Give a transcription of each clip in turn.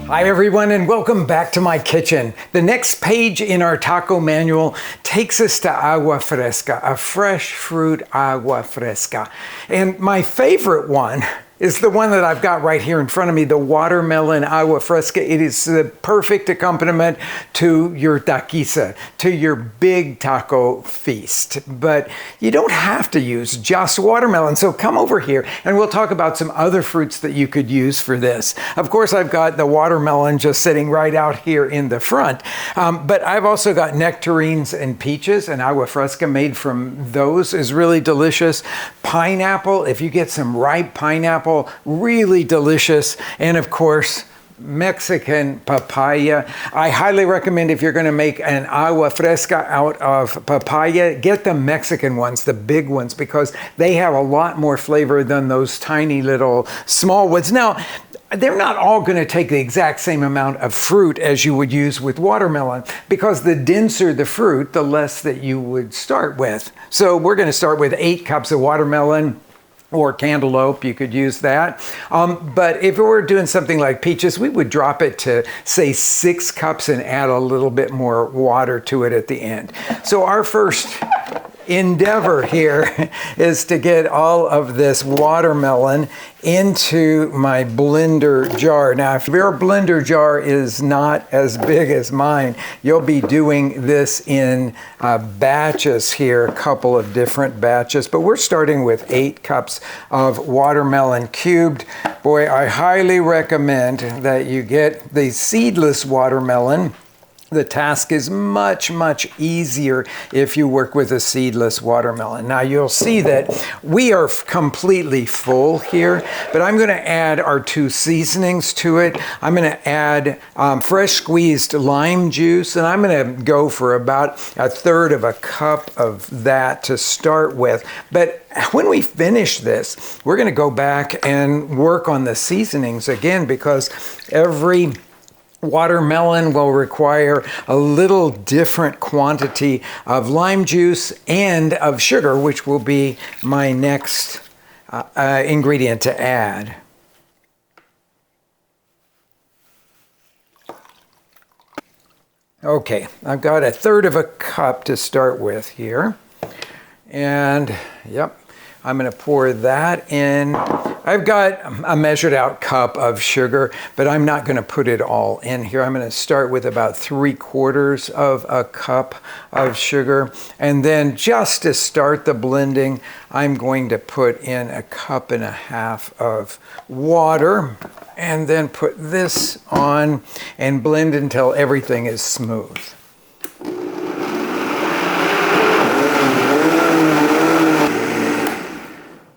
Hi everyone, and welcome back to my kitchen. The next page in our taco manual takes us to Agua Fresca, a fresh fruit Agua Fresca. And my favorite one is the one that I've got right here in front of me, the watermelon Agua Fresca. It is the perfect accompaniment to your taquiza, to your big taco feast. But you don't have to use just watermelon. So come over here and we'll talk about some other fruits that you could use for this. Of course, I've got the watermelon just sitting right out here in the front. But I've also got nectarines and peaches, and Agua Fresca made from those is really delicious. Pineapple, if you get some ripe pineapple, really delicious. And of course, Mexican papaya. I highly recommend, if you're going to make an Agua Fresca out of papaya, get the Mexican ones, the big ones, because they have a lot more flavor than those tiny little small ones. Now, they're not all going to take the exact same amount of fruit as you would use with watermelon, because the denser the fruit, the less that you would start with. So we're going to start with 8 cups of watermelon, or cantaloupe, you could use that. But if we were doing something like peaches, we would drop it to, say, 6 cups and add a little bit more water to it at the end. So our first endeavor here is to get all of this watermelon into my blender jar. Now, if your blender jar is not as big as mine, you'll be doing this in batches here, a couple of different batches, but we're starting with 8 cups of watermelon cubed. Boy, I highly recommend that you get the seedless watermelon. The task is much, much easier if you work with a seedless watermelon. Now you'll see that we are completely full here, but I'm going to add our 2 seasonings to it. I'm going to add fresh squeezed lime juice, and I'm going to go for about 1/3 of a cup of that to start with. But when we finish this, we're going to go back and work on the seasonings again, because every watermelon will require a little different quantity of lime juice and of sugar, which will be my next ingredient to add. Okay, I've got 1/3 of a cup to start with here. And yep, I'm going to pour that in. I've got a measured out cup of sugar, but I'm not going to put it all in here. I'm going to start with about 3/4 of a cup of sugar. And then just to start the blending, I'm going to put in 1.5 cups of water, and then put this on and blend until everything is smooth.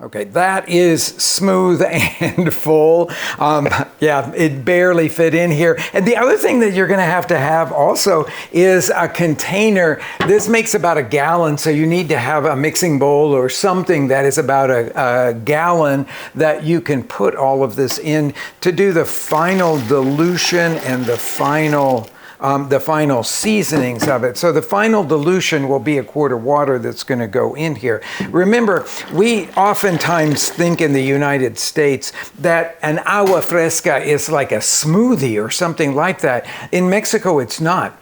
Okay, that is smooth and full. Yeah, it barely fit in here. And the other thing that you're going to have also is a container. This makes about 1 gallon, so you need to have a mixing bowl or something that is about a gallon that you can put all of this in to do the final dilution and the final seasonings of it. So the final dilution will be 1/4 water that's going to go in here. Remember, we oftentimes think in the United States that an Agua Fresca is like a smoothie or something like that. In Mexico, it's not.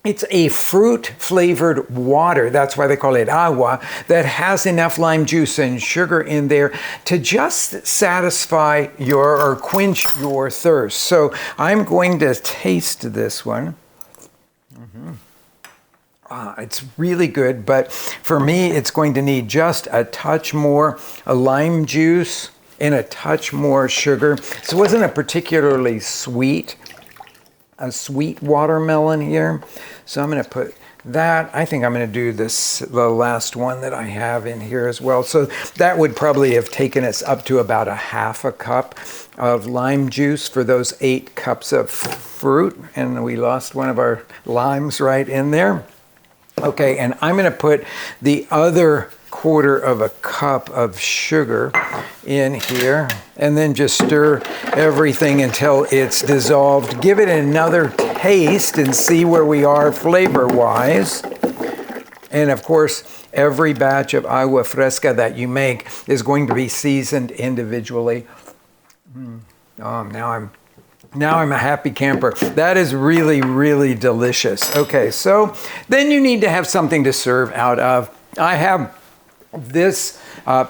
It's a fruit-flavored water, that's why they call it agua, that has enough lime juice and sugar in there to just satisfy or quench your thirst. So I'm going to taste this one. It's really good, but for me, it's going to need just a touch more lime juice and a touch more sugar. So it wasn't a particularly sweet watermelon here. So I'm going to put that. I think I'm going to do the last one that I have in here as well. So that would probably have taken us up to about 1/2 cup of lime juice for those 8 cups of fruit. And we lost one of our limes right in there. Okay, and I'm going to put the other 1/4 cup of sugar in here, and then just stir everything until it's dissolved. Give it another taste and see where we are flavor-wise. And of course, every batch of Agua Fresca that you make is going to be seasoned individually. Now I'm Now I'm a happy camper. That is really, really delicious. Okay, so then you need to have something to serve out of. I have this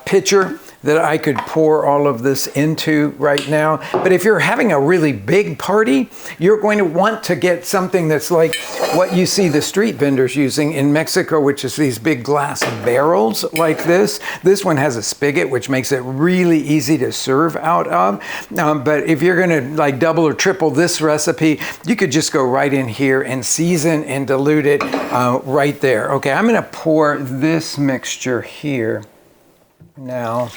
pitcher that I could pour all of this into right now. But if you're having a really big party, you're going to want to get something that's like what you see the street vendors using in Mexico, which is these big glass barrels like this. This one has a spigot, which makes it really easy to serve out of. But if you're gonna like double or triple this recipe, you could just go right in here and season and dilute it right there. Okay, I'm gonna pour this mixture here now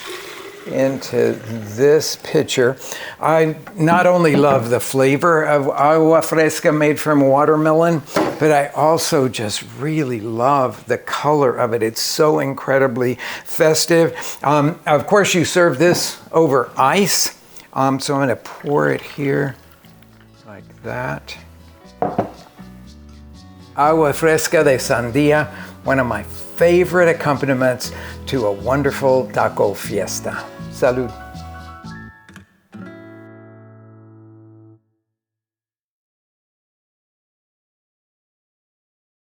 into this pitcher. I not only love the flavor of agua fresca made from watermelon, but I also just really love the color of it. It's so incredibly festive. Of course, you serve this over ice. So I'm going to pour it here like that. Agua fresca de sandia, one of my favorite accompaniments to a wonderful taco fiesta. Salud.